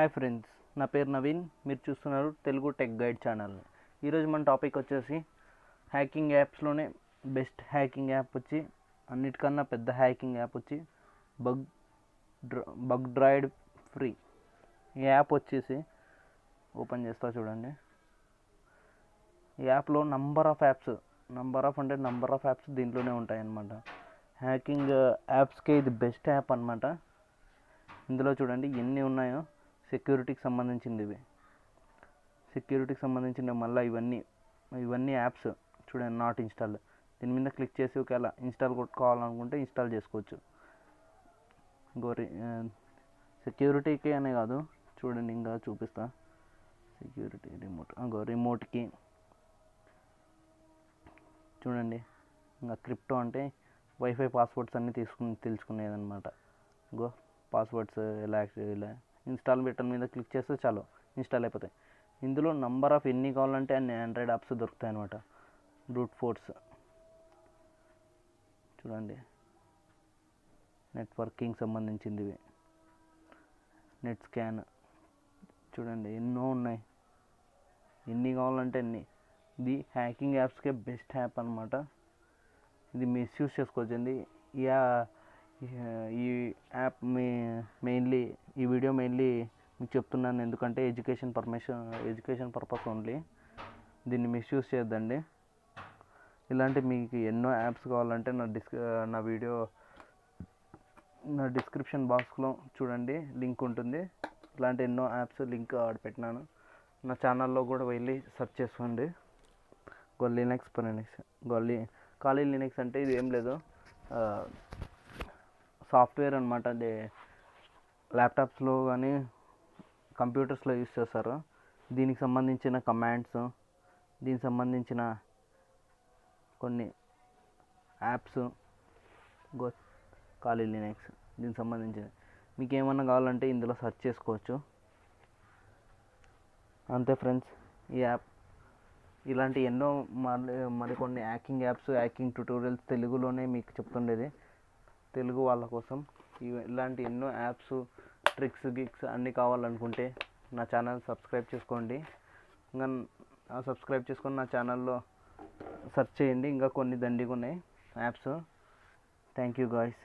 Hi friends, నా పేరు నవీన్. మీరు చూస్తున్నారు తెలుగు టెక్ గైడ్ ఛానల్. ఈరోజు మన టాపిక్ వచ్చేసి హ్యాకింగ్ యాప్స్లోనే బెస్ట్ హ్యాకింగ్ యాప్ వచ్చి, అన్నిటికన్నా పెద్ద హ్యాకింగ్ యాప్ వచ్చి బగ్ డ్రాయిడ్ ఫ్రీ. ఈ యాప్ వచ్చేసి ఓపెన్ చేస్తా చూడండి. ఈ యాప్లో నంబర్ ఆఫ్ యాప్స్ దీంట్లోనే ఉంటాయన్నమాట. హ్యాకింగ్ యాప్స్కే ఇది బెస్ట్ యాప్ అన్నమాట. ఇందులో చూడండి ఎన్ని ఉన్నాయో. సెక్యూరిటీకి సంబంధించిన మళ్ళీ ఇవన్నీ యాప్స్ చూడండి, నాట్ ఇన్స్టాల్. దీని మీద క్లిక్ చేసి ఒకవేళ ఇన్స్టాల్ కొట్టుకోవాలనుకుంటే ఇన్స్టాల్ చేసుకోవచ్చు. సెక్యూరిటీకి అనే కాదు, చూడండి ఇంకా చూపిస్తా. సెక్యూరిటీ రిమోట్కి చూడండి. ఇంకా క్రిప్టో అంటే వైఫై పాస్వర్డ్స్ అన్నీ తెలుసుకునేది అనమాట. పాస్వర్డ్స్ ఎలా ఇన్స్టాల్ బటన్ మీద క్లిక్ చేస్తే చాలు ఇన్స్టాల్ అయిపోతాయి. ఇందులో నంబర్ ఆఫ్ ఎన్ని కావాలంటే అన్ని ఆండ్రాయిడ్ యాప్స్ దొరుకుతాయి అనమాట. బ్రూట్ ఫోర్స్ చూడండి, నెట్వర్కింగ్ సంబంధించింది, నెట్ స్కాన్ చూడండి, ఎన్నో ఉన్నాయి. ఎన్ని కావాలంటే అన్ని. ఇది హ్యాకింగ్ యాప్స్కే బెస్ట్ యాప్ అనమాట. ఇది మిస్యూజ్ చేసుకోవచ్చండి. ఈ యాప్ ఈ వీడియో మెయిన్లీ మీకు చెప్తున్నాను ఎందుకంటే ఎడ్యుకేషన్ పర్పస్ ఓన్లీ. దీన్ని మిస్యూజ్ చేయొద్దండి. ఇలాంటి మీకు ఎన్నో యాప్స్ కావాలంటే నా డిస్క్రిప్షన్ బాక్స్లో చూడండి, లింక్ ఉంటుంది. ఇలాంటి ఎన్నో యాప్స్ లింక్ ఆడ పెట్టినాను. నా ఛానల్లో కూడా వెళ్ళి సెర్చ్ చేసుకోండి. ఖాళీ లినక్స్ అంటే ఇది ఏం లేదు, సాఫ్ట్వేర్ అనమాట. అది ల్యాప్టాప్స్లో కానీ కంప్యూటర్స్లో యూస్ చేస్తారు. దీనికి సంబంధించిన కమాండ్స్, దీనికి సంబంధించిన కొన్ని యాప్స్, ఖాళీ లినక్స్ దీనికి సంబంధించిన మీకు ఏమన్నా కావాలంటే ఇందులో సెర్చ్ చేసుకోవచ్చు. అంతే ఫ్రెండ్స్. ఈ యాప్ ఇలాంటి ఎన్నో మరికొన్ని హ్యాకింగ్ యాప్స్, హ్యాకింగ్ ట్యుటోరియల్స్ తెలుగులోనే మీకు చెప్తుండేది, తెలుగు వాళ్ళ కోసం. ఇలాంటి ఎన్నో యాప్స్, ట్రిక్స్, గిక్స్ అన్నీ కావాలనుకుంటే నా ఛానల్ సబ్స్క్రైబ్ చేసుకోండి. ఇంకా సబ్స్క్రైబ్ చేసుకొని నా ఛానల్లో సెర్చ్ చేయండి. ఇంకా కొన్ని దండిగా ఉన్నాయి యాప్స్. Thank you guys.